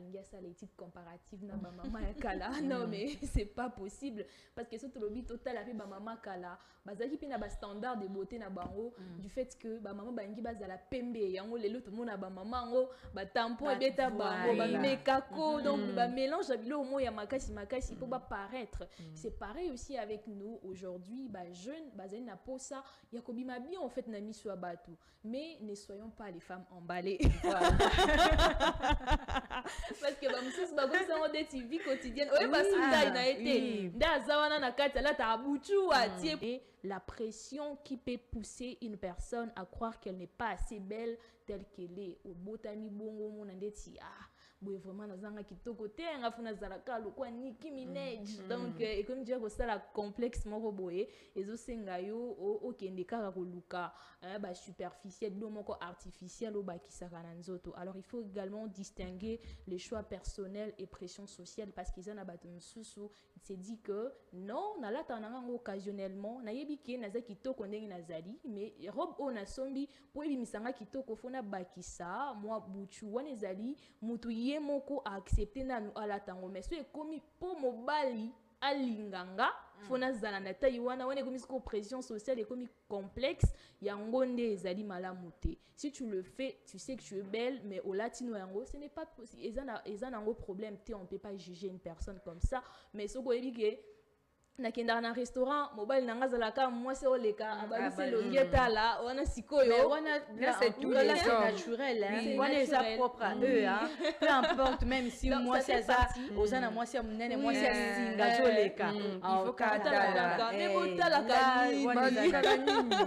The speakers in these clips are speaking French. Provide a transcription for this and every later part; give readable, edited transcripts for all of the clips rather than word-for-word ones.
il y a ça les titres comparatifs na ba maman ya kala non mais c'est pas possible parce que surtout le but total avec ba maman kala bazaki pe na ba standard de beauté na bango du fait que ba maman bangi bazala pembe yango lelo tout monde ba maman ngo ba tampon ebeta bango ba mekako donc ba mélange bilo mo ya makasi pour ba paraître c'est pareil aussi avec nous aujourd'hui ba jeune bazali na posa ya kobima bien en fait na miso abatu mais ne soyons pas les femmes emballées parce que bah monsieur bah comme ça on des vie quotidienne ouais bah ça n'a été d'azawana na kati là ta buchu et la pression qui peut pousser une personne à croire qu'elle n'est pas assez belle telle qu'elle est au botami bongo mon ndeti boye vraiment nazanga kitoko te nga funa zalaka lokwa Nicki Minaj donc et comme dire que ça la complexe moko boye ezo senga yo o kende kaka koluka ba superficiel do moko artificiel o ba kisaka na nzoto. Alors il faut également distinguer les choix personnels et pression sociale parce qu'ils en abattent mususu il s'est dit que non na lata nanga occasionnellement na yebi ke naza kitoko ndenge nazali mais robe o na sombi po ebimisanga kitoko fona bakisa moi buchu wana ezali mutu ye moko a accepté nanu ala tango mais so ekomi po mobali alinganga fona zala na tayi wana ekomi ko pression sociale ekomi complexe yango nde ezali malamu te. Si tu le fais tu sais que tu es belle mais au latino yango ce n'est pas possible ezana nango problème te on peut pas juger une personne comme ça mais soko ebi ke na kenda na restaurant mobile nanga zalaka moi c'est oleka abalisi longeta là on a sikoyo c'est tout là c'est naturel hein on est ça propre à eux hein peu importe même si moi c'est ça ozana moi c'est munene moi c'est singa zoleka il faut katala mais botala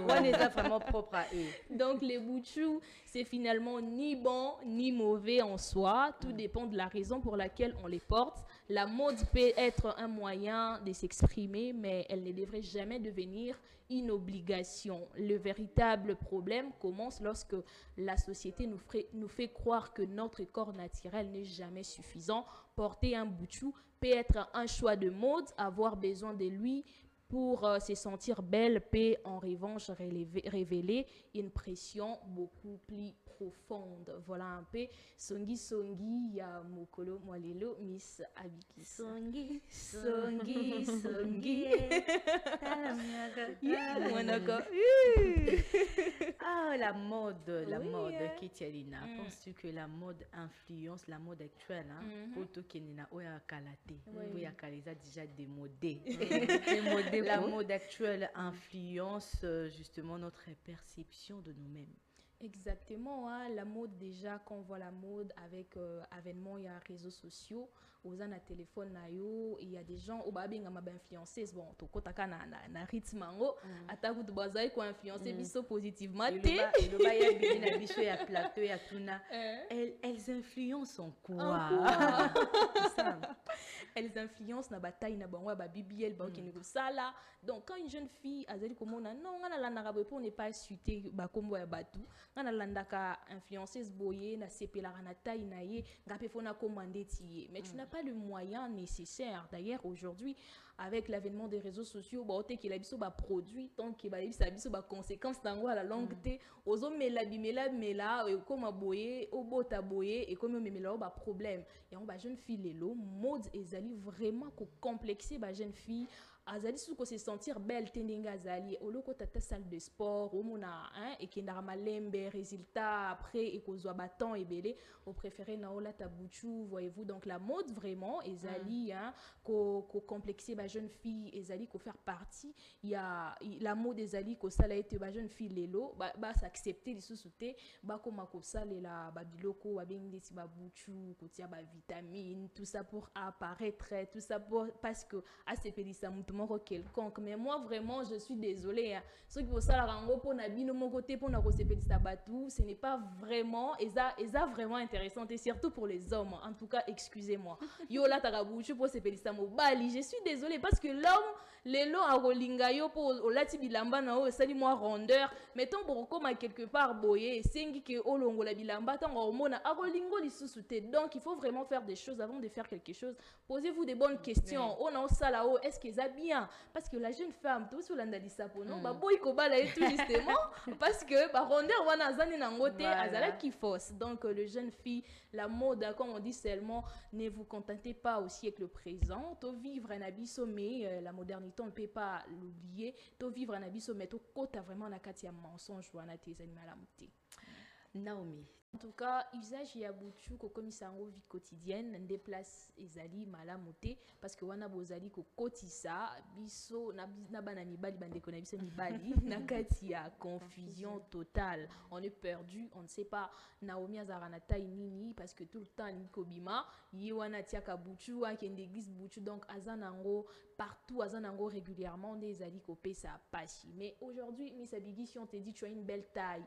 on est ça vraiment propre à eux. Donc les bouchous c'est finalement ni bon ni mauvais en soi, tout dépend de la raison pour laquelle on les porte. La mode peut être un moyen de s'exprimer, mais elle ne devrait jamais devenir une obligation. Le véritable problème commence lorsque la société nous fait croire que notre corps naturel n'est jamais suffisant. Porter un bouchou peut être un choix de mode, avoir besoin de lui pour se sentir belle peut en revanche révéler une pression beaucoup plus profonde. Voilà un peu songi ya mokolo mwalelo Miss Abiki. Songi ah la mode Kitialina. Penses-tu que la mode influence la mode actuelle pour tout qui n'a oya kalate oya kaleza déjà démodé. La mode actuelle influence justement notre perception de nous-mêmes. Exactement, hein? La mode déjà, quand on voit la mode avec avènement, il y a réseaux sociaux, aux an téléphone il y a des gens au babing m'a influencé bon to kotaka na rythme ngo ataku to bazai ko influencer biso positivement té le baya bina biso ya plateau ya tuna elles influencent en quoi ça elles influencent na bataille na bango ba bibiel ba okeni ko sala. Donc quand une jeune fille azali komona non ngana la na pour ne pas suiter ba kombo ya batu ngana landaka influenceuse boye na sepelaka na taille na ye ngape fona commander tiye mais tu n'as pas le moyen nécessaire. D'ailleurs aujourd'hui avec l'avènement des réseaux sociaux ba ote ki la biso ba produit tant que ba bisa biso ba conséquences tango à la longue té ozo mela mela e comme boye obota boye et comme memela ba problème et on ba jeune fille lelo mode ezali vraiment ko complexer ba jeune fille azali suko se sentir belle tendenga azali oloko tata salle de sport omona hein et qui ndara malembe résultat après et kozwa baton et belé au préféré na ola tabuchu voyez-vous. Donc la mode vraiment ezali hein ko complexer ba jeune fille ezali ko faire partie il y a la mode ezali ko sala ete ba jeune fille lelo ba s'accepter lisusuté ba koma ko salela ba biloko ba bengi ti ba buchu ko tia ba vitamine tout ça pour apparaître tout ça pour parce que à ces pelisa quelconque. Mais moi vraiment je suis désolée hein. Ce qui faut ça rango pour na bino mon côté pour na ko sepelisa batu ce n'est pas vraiment eza vraiment intéressant et surtout pour les hommes en tout cas excusez-moi yo la tarabuchu pour sepelisa mobali je suis désolée parce que l'homme lelo akolinga yo po olati bilamba na o sali moi rondeur mettons bokoma quelque part boye sengi ke olongola bilamba tango omona akolingo lisusu te. Donc il faut vraiment faire des choses avant de faire quelque chose. Posez-vous des bonnes questions. On a ça là-haut, est-ce que ça bien? Parce que la jeune femme tout sur l'anda disapo non ba boy ko bala tout justement parce que ba rondeur wana zani na ngote azala qui force. Donc le jeune fille, la mode comme on dit seulement, ne vous contentez pas au siècle présent, to vivre un abisso mais la modernité on ne peut pas l'oublier, to vivre un abisso mais to kota vraiment na kati ya mensonge wana tes animaux la muté. Naomi. En tout cas, usage ya butu ko komisa ngo vie quotidienne déplace ezali malamuté parce que wana bozali ko kotisa biso na bana mibali bandeko na biso mibali na kati ya confusion totale. On est perdu, on ne sait pas Naomi azarana taille nini parce que tout le temps ni kobima yi wana tiaka butu akende église butu donc azanango partout azanango régulièrement des ezali ko pesa pachi. Mais aujourd'hui Miss Abigi, si on te dit tu as une belle taille,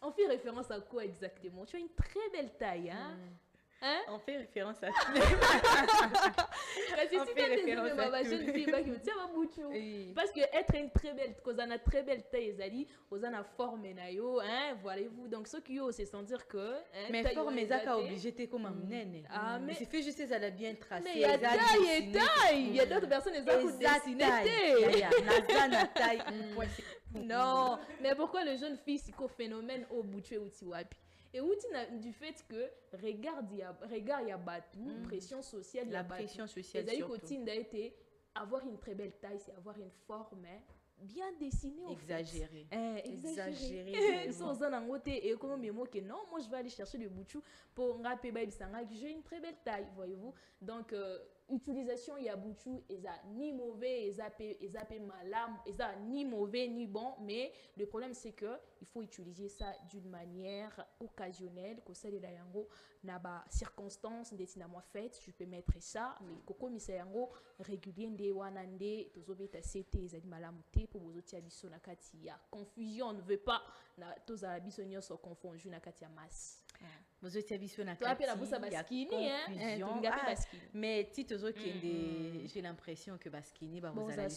on fait référence à quoi exactement? Tu as une très belle taille, hein? Hein? On fait référence à tout. Parce que être une très belle, cause on a très belle taille, Ezali, on a forme nayo, hein? Voyez-vous, donc ce qui c'est sans dire que. Mais forme ezaka obligé t'es comme un nene. Ah mais c'est fait juste ça l'a bien tracé. Mais il y a taille et taille. Il y a d'autres personnes ezaka dessiné. Nazana taille. Non, mais pourquoi le jeune fille c'est qu'au phénomène au boutué ou tiwapi? Et outil du fait que regard ya batu, pression sociale, la pression sociale surtout. Avoir une très belle taille, c'est avoir une forme bien dessinée. Exagérée. Exagérée. Et comment que non, moi je vais aller chercher le bouchou pour rapper j'ai une très belle taille, voyez-vous. Donc utilisation ya bouchou eza ni mauvais eza malam eza ni mauvais ni bon, mais le problème c'est que il faut utiliser ça d'une manière occasionnelle que ça la yango na ba circonstances ndeti moi fête je peux mettre ça mais koko misa yango régulier nde wana nde tozobeta cete eza malam te pour bozoti abiso na kati ya confusion. On ne veut pas na toza abiso nyonso confondu na kati ya masse. Bozoti abiso na kati ya confusion. Mais ti tozo kende j'ai l'impression que baskini ba vous allez